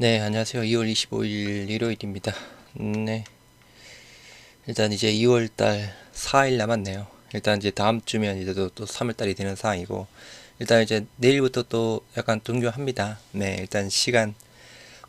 네, 안녕하세요. 2월 25일 일요일입니다. 네, 일단 이제 2월 달 4일 남았네요. 일단 이제 다음 주면 이제 또 3월 달이 되는 상황이고, 일단 이제 내일부터 또 약간 등교합니다. 네, 일단 시간,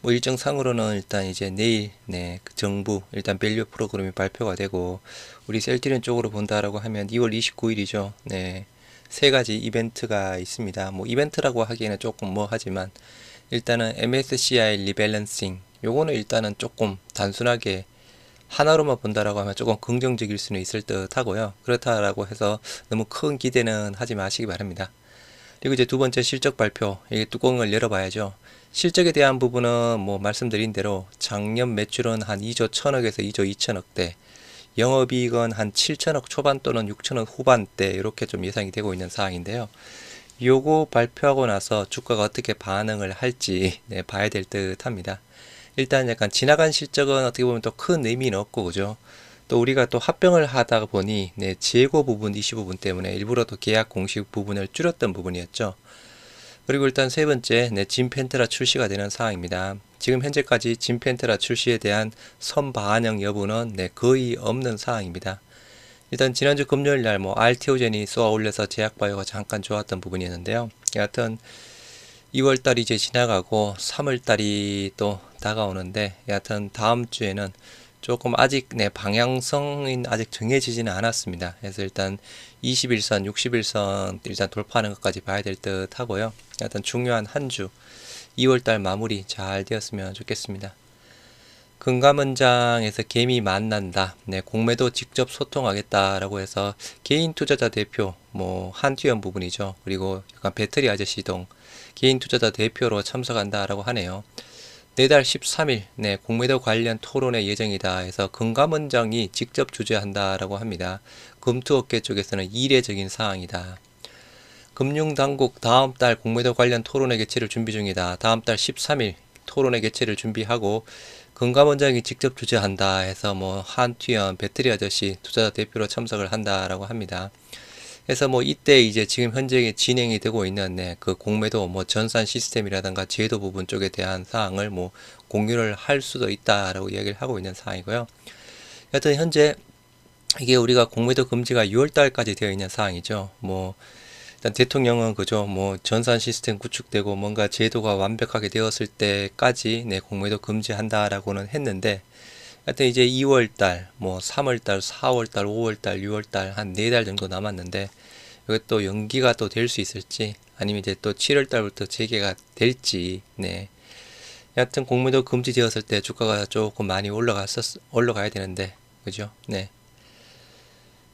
뭐 일정상으로는 일단 이제 내일, 네, 그 정부, 일단 밸류 프로그램이 발표가 되고, 우리 셀트리온 쪽으로 본다라고 하면 2월 29일이죠. 네, 세 가지 이벤트가 있습니다. 뭐 이벤트라고 하기에는 조금 뭐 하지만, 일단은 MSCI 리밸런싱 요거는 일단은 조금 단순하게 하나로만 본다라고 하면 조금 긍정적일 수는 있을 듯 하고요. 그렇다라고 해서 너무 큰 기대는 하지 마시기 바랍니다. 그리고 이제 두 번째 실적 발표, 이 뚜껑을 열어봐야죠. 실적에 대한 부분은 뭐 말씀드린 대로 작년 매출은 한 2조 1000억에서 2조 2천억대, 영업이익은 한 7천억 초반 또는 6천억 후반대 이렇게 좀 예상이 되고 있는 상황인데요. 요거 발표하고 나서 주가가 어떻게 반응을 할지 네, 봐야 될 듯 합니다. 일단 약간 지나간 실적은 어떻게 보면 또 큰 의미는 없고 그죠. 또 우리가 또 합병을 하다 보니 네, 재고 부분 이슈 부분 때문에 일부러 또 계약 공식 부분을 줄였던 부분이었죠. 그리고 일단 세 번째 네, 진펜테라 출시가 되는 상황입니다. 지금 현재까지 진펜테라 출시에 대한 선반영 여부는 네, 거의 없는 상황입니다. 일단 지난주 금요일 날 뭐 알테오젠이 쏘아 올려서 제약바이오가 잠깐 좋았던 부분이었는데요. 여하튼 2월 달이 이제 지나가고 3월 달이 또 다가오는데 여하튼 다음 주에는 조금 아직 네 방향성이 아직 정해지지는 않았습니다. 그래서 일단 21선, 60일선 일단 돌파하는 것까지 봐야 될 듯 하고요. 여하튼 중요한 한 주 2월 달 마무리 잘 되었으면 좋겠습니다. 금감원장에서 개미 만난다. 네, 공매도 직접 소통하겠다라고 해서 개인 투자자 대표, 뭐 한투현 부분이죠. 그리고 약간 배터리 아저씨동 개인 투자자 대표로 참석한다라고 하네요. 내달 13일, 네, 공매도 관련 토론회 예정이다 해서 금감원장이 직접 주재한다라고 합니다. 금투업계 쪽에서는 이례적인 사항이다. 금융당국 다음 달 공매도 관련 토론회 개최를 준비 중이다. 다음 달 13일 토론회 개최를 준비하고 금감원장이 직접 주재한다 해서 뭐 한투현 배터리 아저씨 투자자 대표로 참석을 한다라고 합니다. 그래서 뭐 이때 이제 지금 현재 진행이 되고 있는 네, 그 공매도 뭐 전산 시스템이라든가 제도 부분 쪽에 대한 사항을 뭐 공유를 할 수도 있다라고 이야기를 하고 있는 상황이고요. 여튼 현재 이게 우리가 공매도 금지가 6월 달까지 되어 있는 사항이죠. 뭐 일단 대통령은 그죠, 뭐 전산 시스템 구축되고 뭔가 제도가 완벽하게 되었을 때까지 네, 공매도 금지한다라고는 했는데, 하여튼 이제 2월달, 뭐 3월달, 4월달, 5월달, 6월달 한 4달 정도 남았는데 이것도 연기가 또 될 수 있을지 아니면 이제 또 7월달부터 재개가 될지 네. 여하튼 공매도 금지되었을 때 주가가 조금 많이 올라가야 되는데 그죠? 네.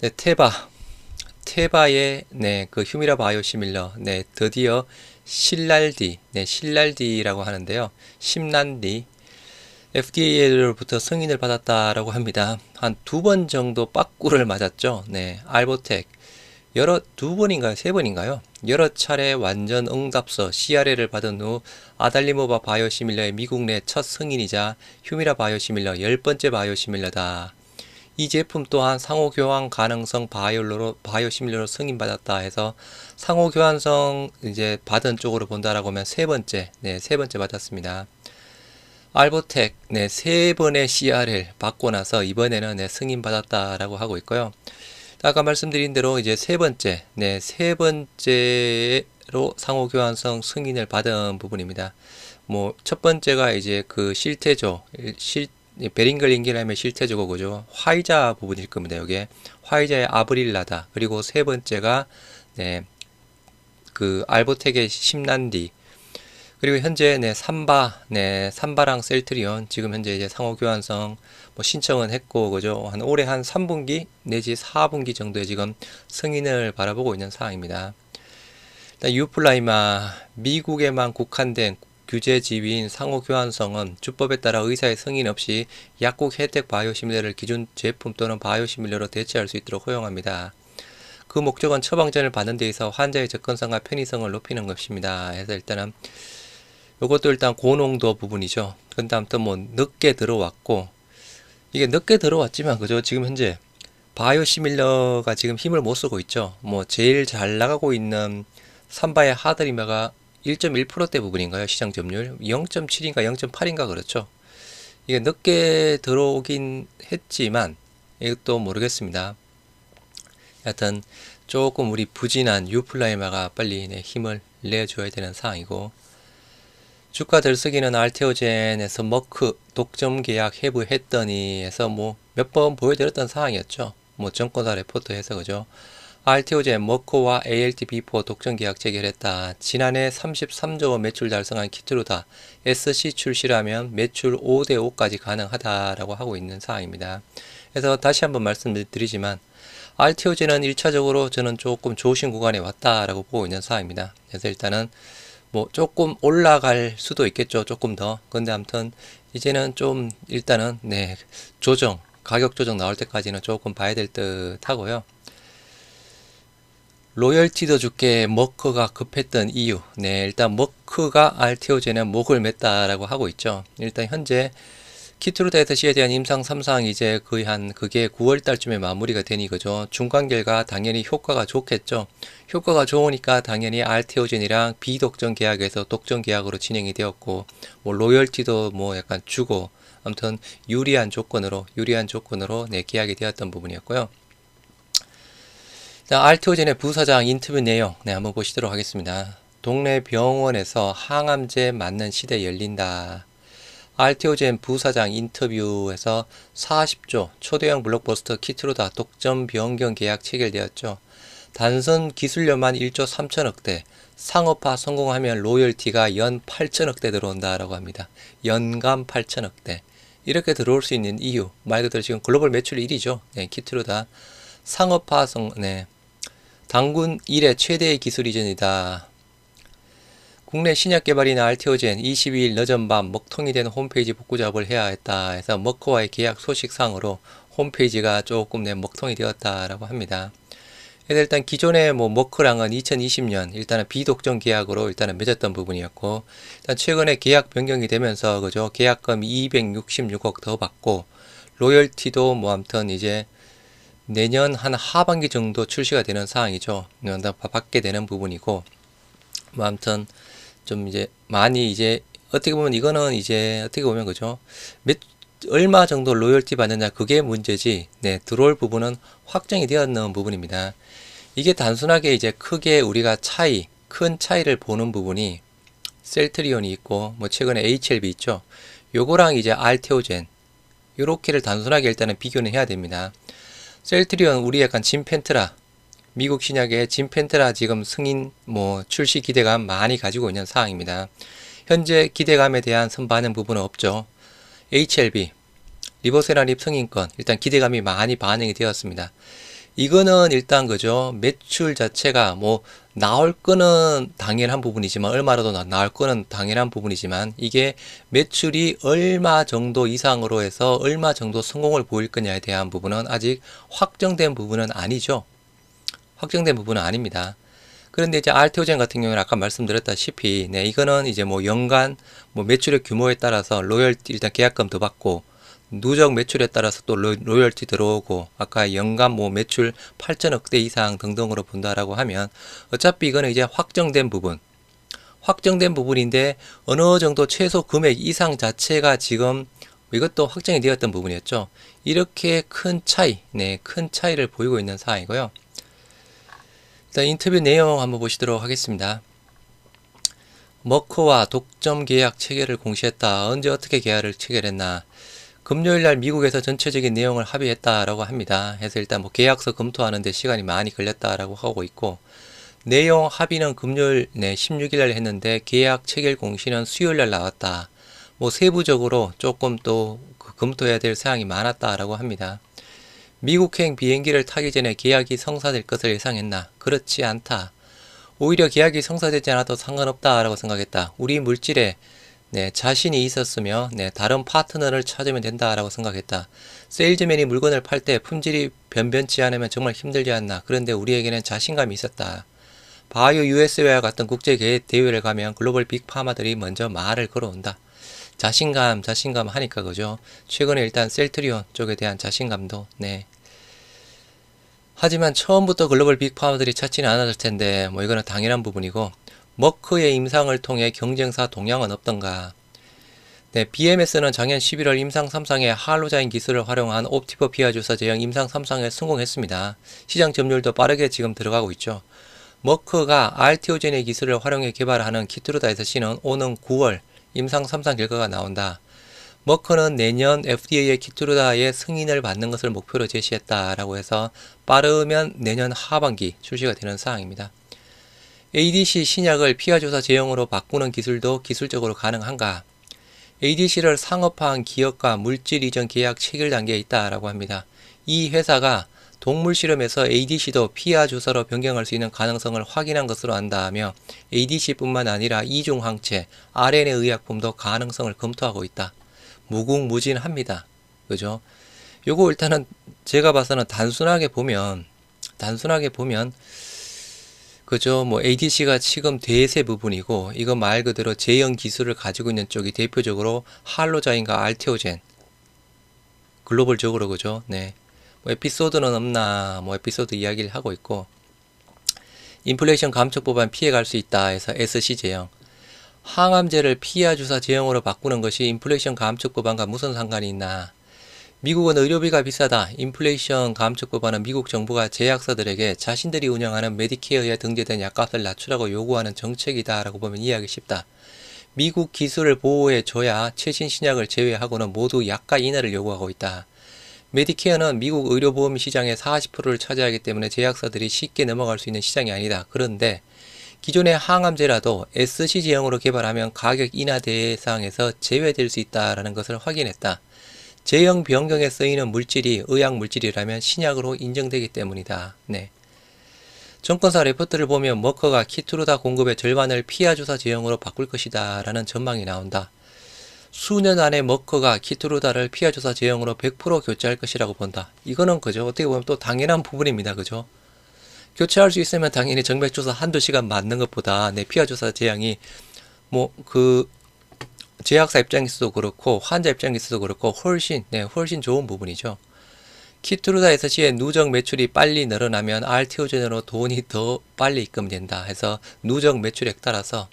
네, 테바의 네, 그 휴미라 바이오시밀러 네, 드디어 신랄디, 네, 신랄디라고 하는데요. 심란디 FDA로부터 승인을 받았다라고 합니다. 한 두 번 정도 빠꾸를 맞았죠. 네, 알보텍 두 번인가요? 세 번인가요? 여러 차례 완전 응답서 CRA를 받은 후 아달리모바 바이오시밀러의 미국 내 첫 승인이자 휴미라 바이오시밀러 10번째 바이오시밀러다. 이 제품 또한 상호 교환 가능성 바이오시밀러로 승인받았다 해서 상호 교환성 이제 받은 쪽으로 본다라고 하면 세 번째 받았습니다. 알보텍 세 번의 CR을 받고 나서 이번에는 승인받았다라고 하고 있고요. 아까 말씀드린 대로 이제 세 번째로 상호 교환성 승인을 받은 부분입니다. 뭐 첫 번째가 이제 그 실태조 베링글 인겔함의 실태조고 그죠. 화이자 부분일 겁니다. 여기에 화이자의 아브릴라다. 그리고 세 번째가 그 알보텍의 심란디. 그리고 현재 삼바랑 셀트리온 지금 현재 이제 상호 교환성 뭐 신청은 했고 그죠. 한 올해 한 3분기 내지 4분기 정도에 지금 승인을 바라보고 있는 상황입니다. 일단 유플라이마 미국에만 국한된 규제 지위인 상호 교환성은 주법에 따라 의사의 승인 없이 약국 혜택 바이오시밀러를 기존 제품 또는 바이오시밀러로 대체할 수 있도록 허용합니다. 그 목적은 처방전을 받는 데 있어 환자의 접근성과 편의성을 높이는 것입니다. 해서 일단은 이것도 일단 고농도 부분이죠. 그 다음 또 뭐 늦게 들어왔고 이게 늦게 들어왔지만 그죠. 지금 현재 바이오시밀러가 지금 힘을 못 쓰고 있죠. 뭐 제일 잘 나가고 있는 삼바의 하드리마가 1.1%대 부분인가요? 시장 점유율 0.7인가 0.8인가 그렇죠. 이게 늦게 들어오긴 했지만 이것도 모르겠습니다. 하여튼 조금 우리 부진한 유플라이마가 빨리 힘을 내줘야 되는 상황이고, 주가 들썩이는 알테오젠에서 머크 독점 계약 해부했더니 해서 뭐 몇 번 보여드렸던 상황이었죠. 뭐 정권사 레포트 해서 그죠. 알테오젠 머크와 ALT-B4 독점 계약 체결했다. 지난해 33조 원 매출 달성한 키트루다. SC 출시라면 매출 5대5까지 가능하다라고 하고 있는 상황입니다. 그래서 다시 한번 말씀드리지만 알테오젠은 1차적으로 저는 조금 좋으신 구간에 왔다라고 보고 있는 상황입니다. 그래서 일단은 뭐 조금 올라갈 수도 있겠죠. 조금 더. 근데 아무튼 이제는 좀 일단은 조정, 가격 조정 나올 때까지는 조금 봐야 될 듯 하고요. 로열티도 줄게 머크가 급했던 이유. 일단 머크가 알테오젠에 목을 맸다라고 하고 있죠. 일단 현재 키트루다 SC에 대한 임상 3상 이제 거의 그게 9월 달쯤에 마무리가 되니 그죠. 중간 결과 당연히 효과가 좋겠죠. 효과가 좋으니까 당연히 알테오젠이랑 비독점 계약에서 독점 계약으로 진행이 되었고, 뭐 로열티도 뭐 약간 주고, 아무튼 유리한 조건으로 계약이 되었던 부분이었고요. 자, 알테오젠의 부사장 인터뷰 내용 한번 보시도록 하겠습니다. 동네 병원에서 항암제 맞는 시대 열린다. 알테오젠 부사장 인터뷰에서 40조 초대형 블록버스터 키트루다 독점 변경 계약 체결되었죠. 단선 기술료만 1조 3천억대, 상업화 성공하면 로열티가 연 8천억대 들어온다라고 합니다. 연간 8천억대. 이렇게 들어올 수 있는 이유, 말 그대로 지금 글로벌 매출 1위죠. 키트루다. 상업화 당군 1의 최대의 기술 이전이다. 국내 신약 개발이나 알테오젠 22일 늦은 밤 먹통이 된 홈페이지 복구 작업을 해야 했다 해서 머크와의 계약 소식상으로 홈페이지가 조금 먹통이 되었다라고 합니다. 그래서 일단 기존의 머크랑은 2020년 일단은 비독점 계약으로 일단은 맺었던 부분이었고, 일단 최근에 계약 변경이 되면서 그죠, 계약금 266억 더 받고, 로열티도 아무튼 이제 내년 한 하반기 정도 출시가 되는 상황이죠. 받게 되는 부분이고, 아무튼 좀 이제 많이 이제 어떻게 보면 이거는 이제 어떻게 보면 그죠, 얼마 정도 로열티 받느냐 그게 문제지, 들어올 부분은 확정이 되었는 부분입니다. 이게 단순하게 이제 크게 우리가 큰 차이를 보는 부분이 셀트리온이 있고, 뭐 최근에 HLB 있죠. 요거랑 이제 알테오젠 요렇게를 단순하게 일단은 비교는 해야 됩니다. 셀트리온 우리 약간 진펜트라, 미국 신약의 진펜트라 지금 승인 출시 기대감 많이 가지고 있는 상황입니다. 현재 기대감에 대한 선반영 부분은 없죠. HLB 리보세라립 승인권 일단 기대감이 많이 반영이 되었습니다. 이거는 일단 그죠, 매출 자체가 나올 거는 당연한 부분이지만, 얼마라도 나올 거는 당연한 부분이지만, 이게 매출이 얼마 정도 이상으로 해서 얼마 정도 성공을 보일 거냐에 대한 부분은 아직 확정된 부분은 아니죠. 확정된 부분은 아닙니다. 그런데 이제 알테오젠 같은 경우는 아까 말씀드렸다시피 이거는 이제 연간 매출의 규모에 따라서 로열티 일단 계약금 더 받고, 누적 매출에 따라서 또 로열티 들어오고, 아까 연간 매출 8천억대 이상 등등으로 본다라고 하면 어차피 이거는 이제 확정된 부분인데 어느 정도 최소 금액 이상 자체가 지금 이것도 확정이 되었던 부분이었죠. 이렇게 큰 차이를 보이고 있는 상황이고요. 일단 인터뷰 내용 한번 보시도록 하겠습니다. 머크와 독점 계약 체결을 공시했다. 언제 어떻게 계약을 체결했나? 금요일날 미국에서 전체적인 내용을 합의했다라고 합니다. 그래서 일단 계약서 검토하는데 시간이 많이 걸렸다라고 하고 있고, 내용 합의는 금요일 16일날 했는데 계약 체결 공시는 수요일날 나왔다. 세부적으로 조금 또 검토해야 될 사항이 많았다라고 합니다. 미국행 비행기를 타기 전에 계약이 성사될 것을 예상했나? 그렇지 않다. 오히려 계약이 성사되지 않아도 상관없다라고 생각했다. 우리 물질에 자신이 있었으며 다른 파트너를 찾으면 된다라고 생각했다. 세일즈맨이 물건을 팔 때 품질이 변변치 않으면 정말 힘들지 않나. 그런데 우리에게는 자신감이 있었다. 바이오 USA와 같은 국제 대회를 가면 글로벌 빅파마들이 먼저 말을 걸어온다. 자신감 하니까 그죠. 최근에 일단 셀트리온 쪽에 대한 자신감도 하지만 처음부터 글로벌 빅파마들이 찾지는 않았을 텐데 이거는 당연한 부분이고, 머크의 임상을 통해 경쟁사 동향은 없던가. 네, BMS는 작년 11월 임상 3상의 할로자인 기술을 활용한 옵티퍼 피하 주사 제형 임상 3상에 성공했습니다. 시장 점유율도 빠르게 지금 들어가고 있죠. 머크가 알티오젠의 기술을 활용해 개발하는 키트루다 SC는 오는 9월 임상 3상 결과가 나온다. 머크는 내년 FDA의 키트루다의 승인을 받는 것을 목표로 제시했다라고 해서 빠르면 내년 하반기 출시가 되는 사항입니다. ADC 신약을 피하조사 제형으로 바꾸는 기술도 기술적으로 가능한가? ADC를 상업화한 기업과 물질 이전 계약 체결 단계에 있다라고 합니다. 이 회사가 동물 실험에서 ADC도 피하조사로 변경할 수 있는 가능성을 확인한 것으로 안다하며 ADC뿐만 아니라 이중항체, RNA 의약품도 가능성을 검토하고 있다. 무궁무진합니다. 그죠? 요거 일단은 제가 봐서는 단순하게 보면 그죠? 뭐 ADC가 지금 대세 부분이고 이거 말 그대로 제형 기술을 가지고 있는 쪽이 대표적으로 할로자인과 알티오젠 글로벌적으로 그죠? 네. 뭐 에피소드는 없나 뭐 에피소드 이야기를 하고 있고 인플레이션 감축법안 피해갈 수 있다 해서 SC 제형 항암제를 피하 주사 제형으로 바꾸는 것이 인플레이션 감축법안과 무슨 상관이 있나? 미국은 의료비가 비싸다. 인플레이션 감축법안은 미국 정부가 제약사들에게 자신들이 운영하는 메디케어에 등재된 약값을 낮추라고 요구하는 정책이다 라고 보면 이해하기 쉽다. 미국 기술을 보호해줘야 최신 신약을 제외하고는 모두 약가 인하를 요구하고 있다. 메디케어는 미국 의료보험 시장의 40%를 차지하기 때문에 제약사들이 쉽게 넘어갈 수 있는 시장이 아니다. 그런데 기존의 항암제라도 SC 제형으로 개발하면 가격 인하 대상에서 제외될 수 있다는 것을 확인했다. 제형 변경에 쓰이는 물질이 의약 물질이라면 신약으로 인정되기 때문이다. 네. 정권사 레포트를 보면 머커가 키트루다 공급의 절반을 피하주사 제형으로 바꿀 것이다 라는 전망이 나온다. 수년 안에 머커가 키트루다를 피하주사 제형으로 100% 교체할 것이라고 본다. 이거는 그죠? 어떻게 보면 또 당연한 부분입니다. 그죠? 교체할 수 있으면 당연히 정맥주사 한두 시간 맞는 것보다 내 피하주사 제형이 뭐 제약사 입장에서도 그렇고 환자 입장에서도 그렇고 훨씬 좋은 부분이죠. 키트루다 SC의 누적 매출이 빨리 늘어나면 알티오젠으로 돈이 더 빨리 입금된다 해서 누적 매출액 따라서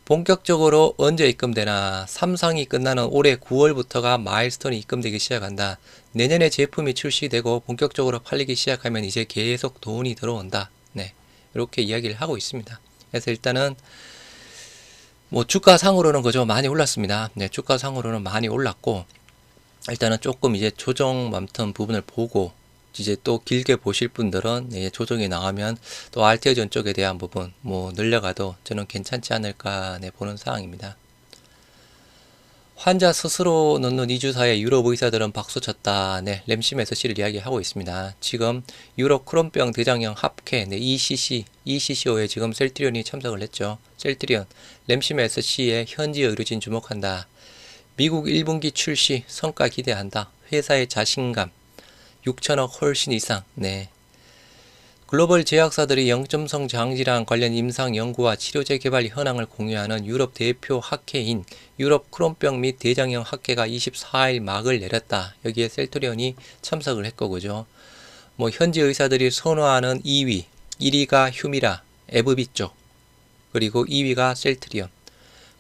본격적으로 언제 입금되나 3상이 끝나는 올해 9월부터가 마일스톤이 입금되기 시작한다. 내년에 제품이 출시되고 본격적으로 팔리기 시작하면 이제 계속 돈이 들어온다. 네, 이렇게 이야기를 하고 있습니다. 그래서 일단은 뭐 주가상으로는 그죠 많이 올랐습니다. 네, 주가상으로는 많이 올랐고 일단은 조금 이제 조정 맡은 부분을 보고 이제 또 길게 보실 분들은 네, 조정이 나오면 또 알티오전 쪽에 대한 부분 뭐 늘려가도 저는 괜찮지 않을까 네, 보는 상황입니다. 환자 스스로 넣는 이주사에 유럽 의사들은 박수쳤다. 네, 램심 SC를 이야기하고 있습니다. 지금 유럽 크론병 대장형 합회 네, ECCO에 지금 셀트리온이 참석을 했죠. 셀트리온 램심 SC의 현지 의료진 주목한다. 미국 1분기 출시 성과 기대한다. 회사의 자신감 6천억 훨씬 이상. 네. 글로벌 제약사들이 영점성 장질환 관련 임상 연구와 치료제 개발 현황을 공유하는 유럽 대표 학회인 유럽 크론병 및 대장형 학회가 24일 막을 내렸다. 여기에 셀트리온이 참석을 했고 그죠. 뭐 현지 의사들이 선호하는 2위, 1위가 휴미라, 에브비 쪽, 그리고 2위가 셀트리온.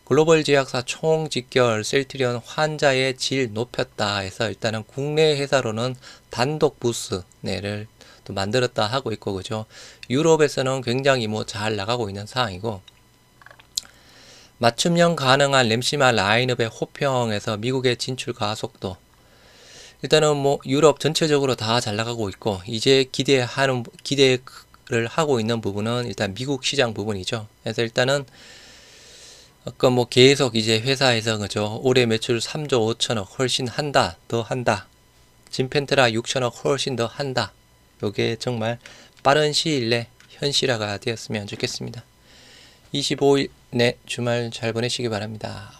글로벌 제약사 총 직결 셀트리온 환자의 질 높였다 해서 일단은 국내 회사로는 단독 부스를 또 만들었다 하고 있고 그죠. 유럽에서는 굉장히 뭐 잘 나가고 있는 상황이고 맞춤형 가능한 램시마 라인업의 호평에서 미국의 진출 가속도 일단은 뭐 유럽 전체적으로 다 잘 나가고 있고 이제 기대를 하고 있는 부분은 일단 미국 시장 부분이죠. 그래서 일단은 아까 뭐 계속 이제 회사에서 그죠 올해 매출 3조 5천억 훨씬 한다 더 한다 진펜트라 6천억 훨씬 더 한다 요게 정말 빠른 시일 내 현실화가 되었으면 좋겠습니다. 25일 내 주말 잘 보내시기 바랍니다.